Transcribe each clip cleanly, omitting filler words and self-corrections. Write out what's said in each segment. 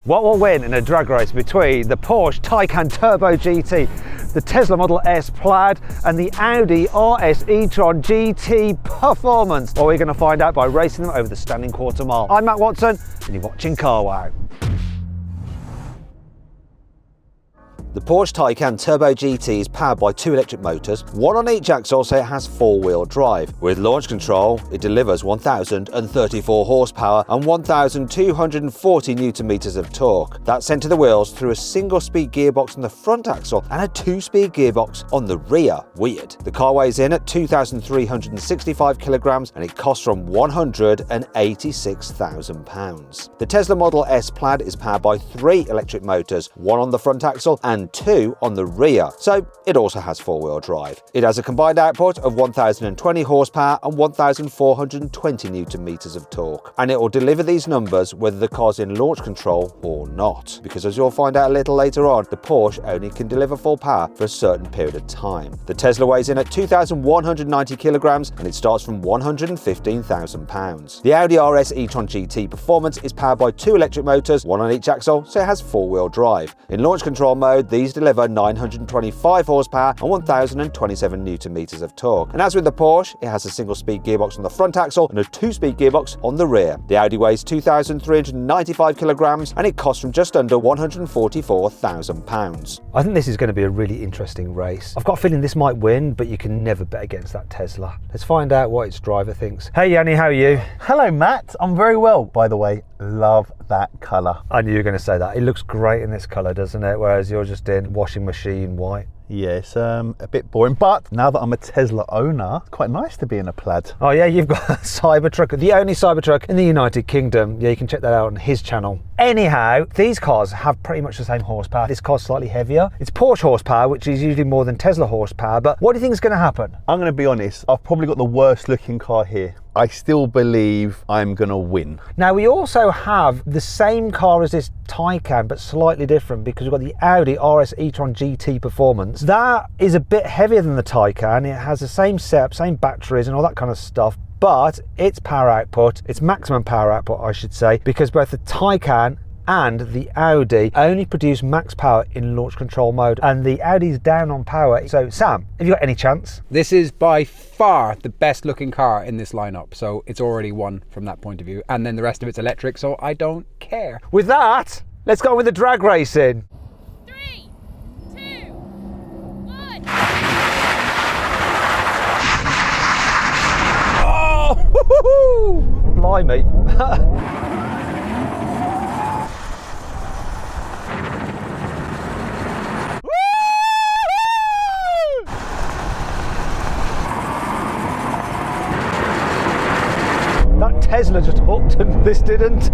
What will win in a drag race between the Porsche Taycan Turbo GT, the Tesla Model S Plaid and the Audi RS e-tron GT Performance? Well, we're going to find out by racing them over the standing quarter mile. I'm Matt Watson and you're watching Carwow. The Porsche Taycan Turbo GT is powered by two electric motors, one on each axle, so it has four-wheel drive. With launch control, it delivers 1,034 horsepower and 1,240 Nm of torque. That's sent to the wheels through a single-speed gearbox on the front axle and a two-speed gearbox on the rear. Weird. The car weighs in at 2,365 kilograms and it costs from £186,000. The Tesla Model S Plaid is powered by three electric motors, one on the front axle and two on the rear, so it also has four-wheel drive. It has a combined output of 1,020 horsepower and 1,420 Nm of torque, and it will deliver these numbers whether the car's in launch control or not, because as you'll find out a little later on, the Porsche only can deliver full power for a certain period of time. The Tesla weighs in at 2,190 kilograms and it starts from £115,000. The Audi RS e-tron GT Performance is powered by two electric motors, one on each axle, so it has four-wheel drive. In launch control mode, these deliver 925 horsepower and 1,027 Nm of torque. And as with the Porsche, it has a single-speed gearbox on the front axle and a two-speed gearbox on the rear. The Audi weighs 2,395 kilograms and it costs from just under £144,000. I think this is going to be a really interesting race. I've got a feeling this might win, but you can never bet against that Tesla. Let's find out what its driver thinks. Hey Yanni, how are you? Hello Matt, I'm very well. By the way, love that colour. I knew you were going to say that. It looks great in this colour, doesn't it? Whereas you're just in washing machine white. Yes, a bit boring, but now that I'm a Tesla owner, it's quite nice to be in a Plaid. Oh yeah, you've got a Cybertruck, the only Cybertruck in the United Kingdom. Yeah, you can check that out on his channel. Anyhow, these cars have pretty much the same horsepower. This car's slightly heavier. It's Porsche horsepower, which is usually more than Tesla horsepower, but what do you think is going to happen? I'm going to be honest, I've probably got the worst looking car here. I still believe I'm going to win. Now, we also have the same car as this Taycan, but slightly different because we've got the Audi RS e-tron GT Performance. That is a bit heavier than the Taycan. It has the same setup, same batteries and all that kind of stuff, but its power output, its maximum power output, I should say, because both the Taycan and the Audi only produce max power in launch control mode, and the Audi's down on power. So Sam, have you got any chance? This is by far the best looking car in this lineup, so it's already won from that point of view, and then the rest of it's electric, so I don't care. With that, let's go with the drag racing. 3, 2, 1. Oh, blimey. That Tesla just hooked and this didn't.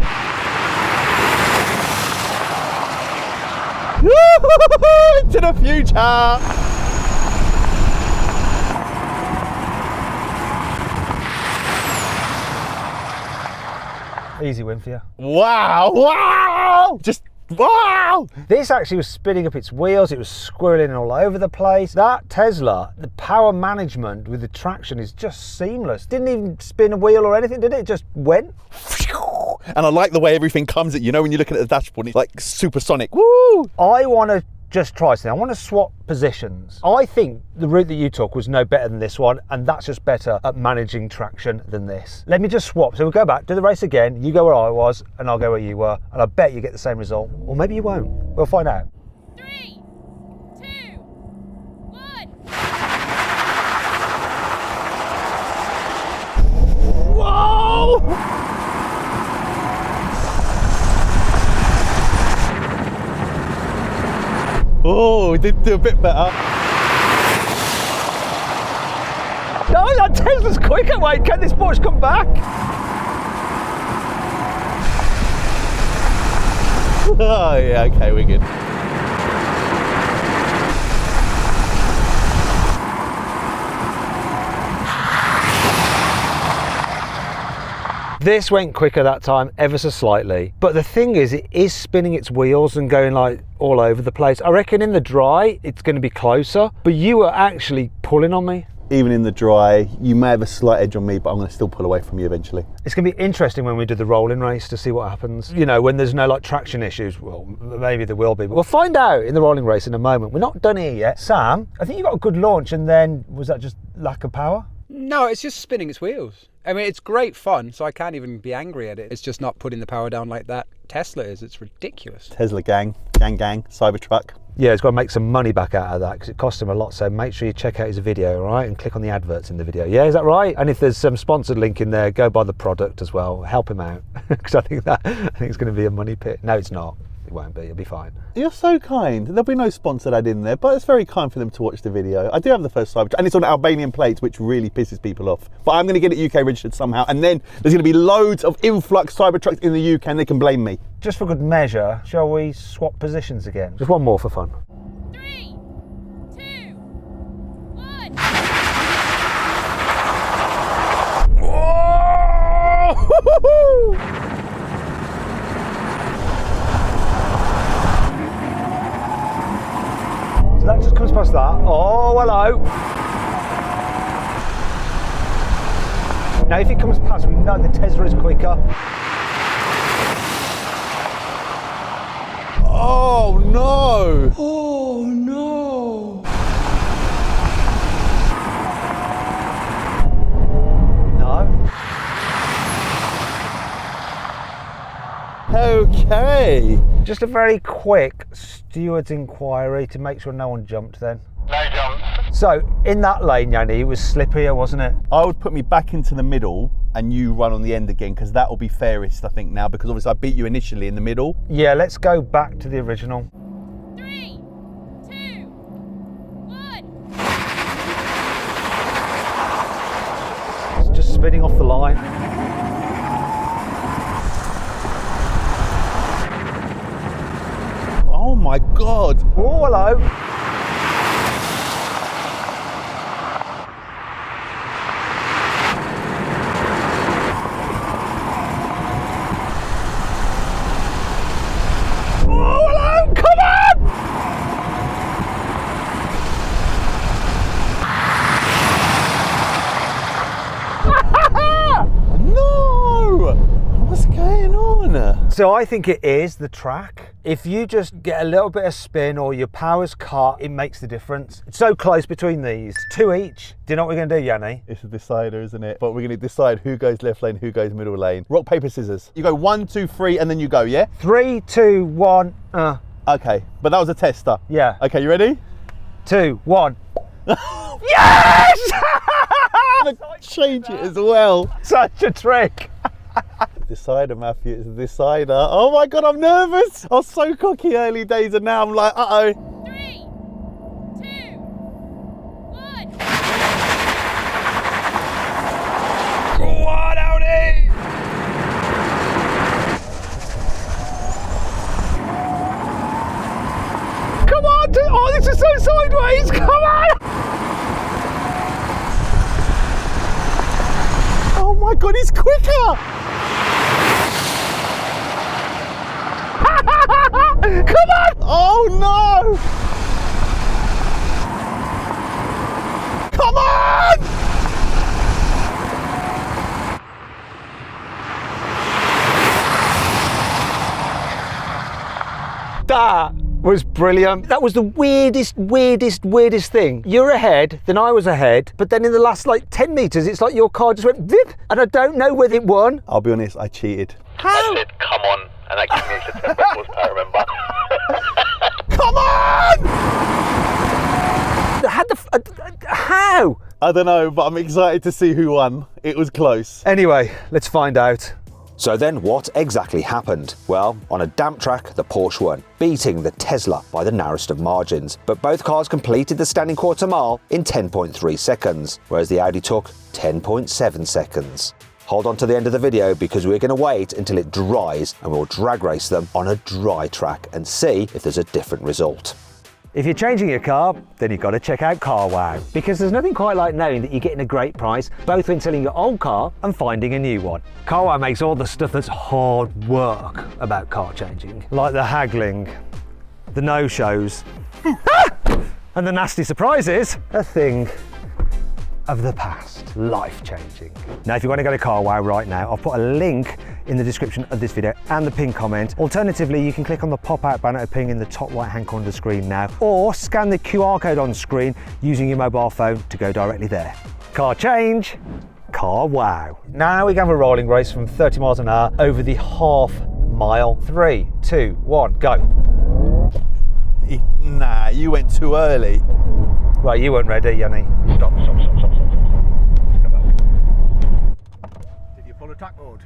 To the future! Easy win for you. Wow! Wow! Just wow! This actually was spinning up its wheels, it was squirreling all over the place. That Tesla, the power management with the traction is just seamless. Didn't even spin a wheel or anything, did it? It just went. And I like the way everything comes at you know when you're looking at the dashboard, it's like supersonic. Woo! I want to just try something. I want to swap positions. I think the route that you took was no better than this one, and that's just better at managing traction than this. Let me just swap. So we'll go back, do the race again. You go where I was, and I'll go where you were, and I bet you get the same result. Or maybe you won't. We'll find out. 3, 2, 1. Whoa! Oh, we did do a bit better. No, that Tesla's quicker. Wait, can this Porsche come back? Oh yeah, okay, we're good. This went quicker that time, ever so slightly. But the thing is, it is spinning its wheels and going like all over the place. I reckon in the dry, it's going to be closer, but you were actually pulling on me. even in the dry. You may have a slight edge on me, but I'm going to still pull away from you eventually. It's going to be interesting when we do the rolling race to see what happens. You know, when there's no like traction issues. Well, maybe there will be, but we'll find out in the rolling race in a moment. We're not done here yet. Sam, I think you got a good launch, and then was that just lack of power? No, it's just spinning its wheels. I mean, it's great fun, so I can't even be angry at it. It's just not putting the power down like that Tesla is. It's ridiculous. Tesla gang, Cybertruck. Yeah, he's got to make some money back out of that because it cost him a lot. So make sure you check out his video, all right, and click on the adverts in the video. Yeah, is that right? And if there's some sponsored link in there, go buy the product as well. Help him out because I think it's going to be a money pit. No, it's not. It won't be. It'll be fine. You're so kind. There'll be no sponsored ad in there, but it's very kind for them to watch the video. I do have the first Cybertruck, and it's on Albanian plates, which really pisses people off. But I'm going to get it UK registered somehow, and then there's going to be loads of influx Cybertrucks in the UK, and they can blame me. Just for good measure, shall we swap positions again? Just one more for fun. 3, 2, 1. Whoa! So that just comes past that. Oh, hello. Now, if it comes past, we know the Tesla is quicker. Oh no! Oh no! No. Okay. Just a very quick steward's inquiry to make sure no one jumped then. No jumps. So, in that lane, Yanni, it was slipperier, wasn't it? I would put me back into the middle and you run on the end again, because that will be fairest, I think, now, because obviously I beat you initially in the middle. Yeah, let's go back to the original. 3, 2, 1. It's just spinning off the line. Oh my God. Oh, hello. Oh, hello. Come on. No! What's going on? So I think it is the track. If you just get a little bit of spin or your power's cut, it makes the difference. It's so close between these. 2 each. Do you know what we're going to do, Yanni? It's a decider, isn't it? But we're going to decide who goes left lane, who goes middle lane. Rock, paper, scissors. You go 1, 2, 3, and then you go, yeah? 3, 2, 1. Okay, but that was a tester. Yeah. Okay, you ready? 2, 1. Yes! Change it as well. Such a trick. Decider, Matthew, it's a decider. Oh my God, I'm nervous. I was so cocky early days and now I'm like, uh-oh. 3, 2, 1. Go on, Audi! Come on, oh, this is so sideways. Come on. Oh my God, he's quicker. Come on. Oh no. Come on. That was brilliant. That was the weirdest thing. You're ahead, then I was ahead, but then in the last like 10 meters, it's like your car just went zip, and I don't know whether it won. I'll be honest, I cheated. I said, come on, and that gave me a 10 horsepower, remember? Come on! How? I don't know, but I'm excited to see who won. It was close. Anyway, let's find out. So then what exactly happened? Well, on a damp track, the Porsche won, beating the Tesla by the narrowest of margins. But both cars completed the standing quarter mile in 10.3 seconds, whereas the Audi took 10.7 seconds. Hold on to the end of the video because we're going to wait until it dries and we'll drag race them on a dry track and see if there's a different result. If you're changing your car, then you've got to check out CarWow, because there's nothing quite like knowing that you're getting a great price, both when selling your old car and finding a new one. CarWow makes all the stuff that's hard work about car changing, like the haggling, the no-shows, and the nasty surprises, a thing. of the past. Life-changing. Now, if you want to go to CarWow right now, I've put a link in the description of this video and the pinned comment. Alternatively, you can click on the pop-out banner appearing in the top right-hand corner of the screen now, or scan the QR code on screen using your mobile phone to go directly there. Car change, CarWow. Now we can have a rolling race from 30 miles an hour over the half mile. 3, 2, 1, go. Nah, you went too early. Right, you weren't ready, Yanni. Stop. Go back. Did you pull a track mode?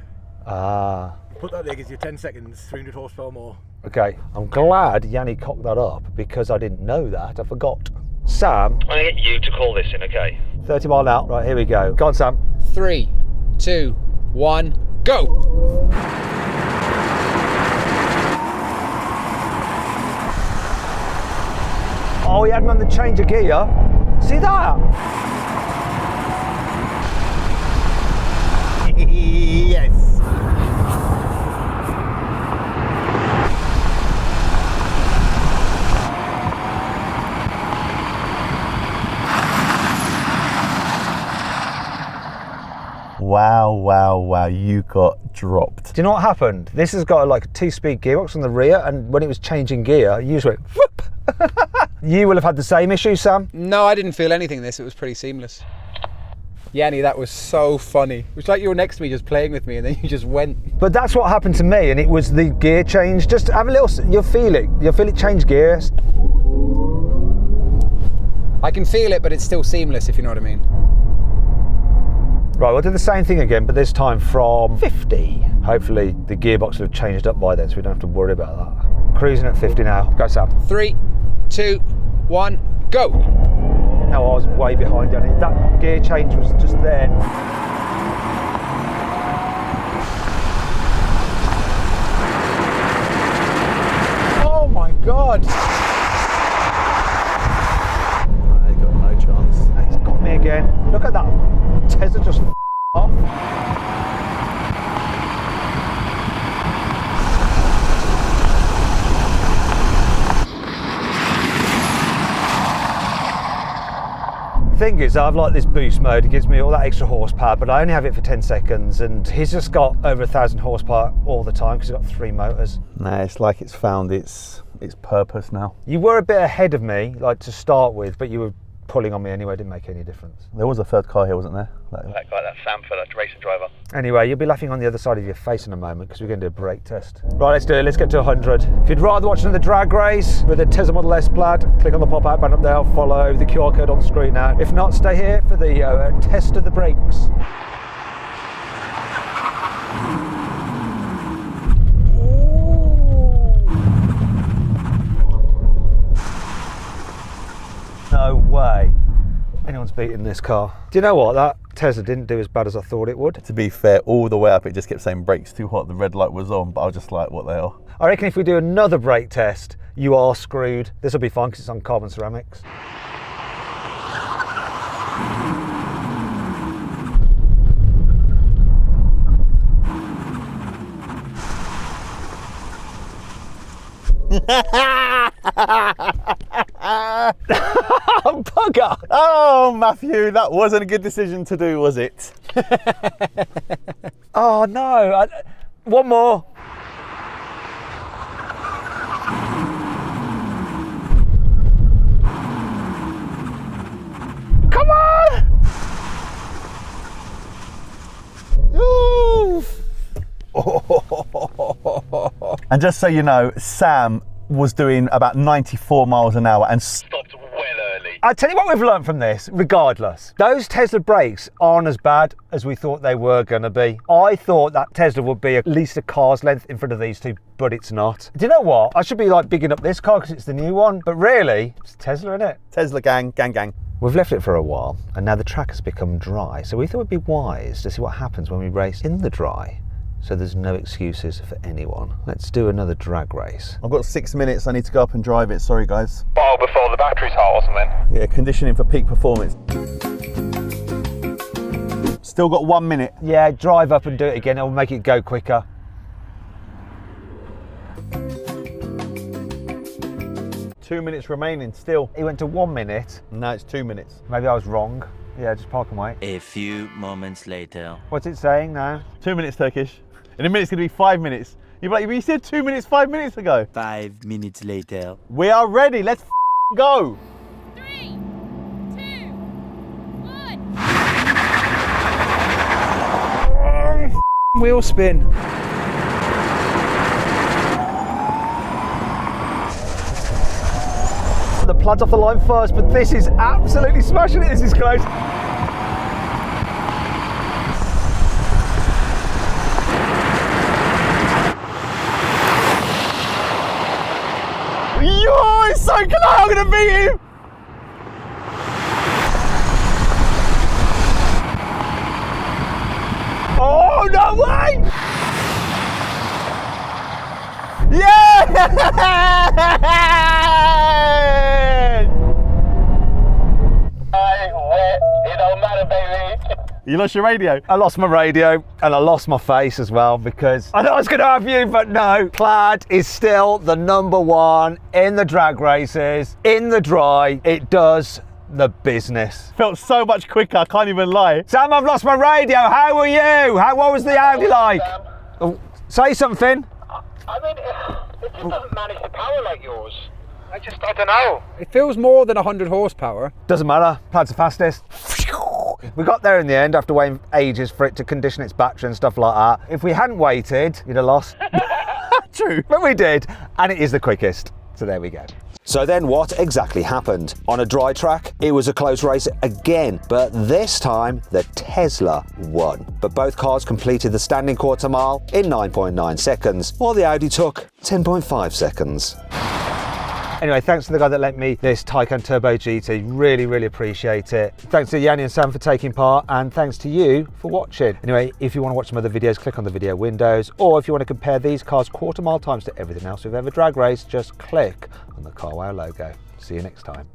Ah. Put that there, gives you 10 seconds, 300 horsepower more. Okay, I'm glad Yanni cocked that up because I didn't know that. I forgot. Sam. I'm going to get you to call this in, okay? 30 mile an hour. Right, here we go. Go on, Sam. 3, 2, 1, go! Oh, he had me on the change of gear. See that? Yes. Wow, you got dropped. Do you know what happened? This has got like a 2-speed gearbox on the rear, and when it was changing gear, you just went whoop. You will have had the same issue, Sam. No, I didn't feel anything this. It was pretty seamless. Yanni, that was so funny. It was like you were next to me just playing with me and then you just went. But that's what happened to me, and it was the gear change. Just have a little, you'll feel it change gears. I can feel it, but it's still seamless, if you know what I mean. Right, we'll do the same thing again, but this time from 50. Hopefully the gearbox will have changed up by then, so we don't have to worry about that. Cruising at 50 now. Go, Sam. 3, 2, 1, go! No, I was way behind on it. That gear change was just then. Oh my God! I got no chance. He's got me again. Look at that. Tesla just off. Thing is, I've like this boost mode. It gives me all that extra horsepower, but I only have it for 10 seconds, and he's just got over 1,000 horsepower all the time because he's got 3 motors. Nah, it's like it's found its purpose now. You were a bit ahead of me, like to start with, but you were pulling on me anyway. It didn't make any difference. There was a third car here, wasn't there? That guy, that Sam fella, racing driver. Anyway, you'll be laughing on the other side of your face in a moment because we're going to do a brake test. Right, let's do it. Let's get to 100. If you'd rather watch another drag race with a Tesla Model S Plaid, click on the pop-out button up there. Follow the QR code on screen now. If not, stay here for the test of the brakes. No way anyone's beating this car. Do you know what? That Tesla didn't do as bad as I thought it would. To be fair, all the way up it just kept saying brakes too hot, the red light was on, but I was just like, what the hell? I reckon if we do another brake test, you are screwed. This will be fun because it's on carbon ceramics. Bugger! Oh, Matthew, that wasn't a good decision to do, was it? Oh no! One more. Come on! And just so you know, Sam was doing about 94 miles an hour and Stopped well early. I tell you what we've learned from this, regardless. Those Tesla brakes aren't as bad as we thought they were going to be. I thought that Tesla would be at least a car's length in front of these two, but it's not. Do you know what? I should be like bigging up this car because it's the new one, but really, it's Tesla, innit? Tesla gang. We've left it for a while, and now the track has become dry, so we thought it'd be wise to see what happens when we race in the dry, so there's no excuses for anyone. Let's do another drag race. I've got 6 minutes, I need to go up and drive it, sorry guys. Oh, before the battery's hot or something. Yeah, conditioning for peak performance. Still got 1 minute. Yeah, drive up and do it again, it'll make it go quicker. 2 minutes remaining still. He went to 1 minute. No, it's 2 minutes. Maybe I was wrong. Yeah, just park and wait. A few moments later. What's it saying now? 2 minutes, Turkish. In a minute, it's going to be 5 minutes. You're like, you said 2 minutes, 5 minutes ago. 5 minutes later. We are ready. Let's go. 3, 2, 1. Wheel spin. The Plaid's off the line first, but this is absolutely smashing it. This is close. Yo, it's so close. I'm going to beat him. Oh, no way! Yeah! It don't matter, baby. You lost your radio. I lost my radio and I lost my face as well because I thought I was going to have you, but no. Plaid is still the #1 in the drag races, in the dry. It does the business. Felt so much quicker, I can't even lie. Sam, I've lost my radio. How are you? What was the Audi like? Sam. Oh, say something. I mean, it just doesn't manage the power like yours. I don't know. It feels more than 100 horsepower. Doesn't matter. Plaid's the fastest. We got there in the end after waiting ages for it to condition its battery and stuff like that. If we hadn't waited, you'd have lost. True. But we did, and it is the quickest. So there we go. So then what exactly happened? On a dry track, it was a close race again, but this time the Tesla won. But both cars completed the standing quarter mile in 9.9 seconds, while the Audi took 10.5 seconds. Anyway, thanks to the guy that lent me this Taycan Turbo GT. Really, really appreciate it. Thanks to Yanni and Sam for taking part, and thanks to you for watching. Anyway, if you want to watch some other videos, click on the video windows, or if you want to compare these cars quarter mile times to everything else we've ever drag raced, just click on the carwow logo. See you next time.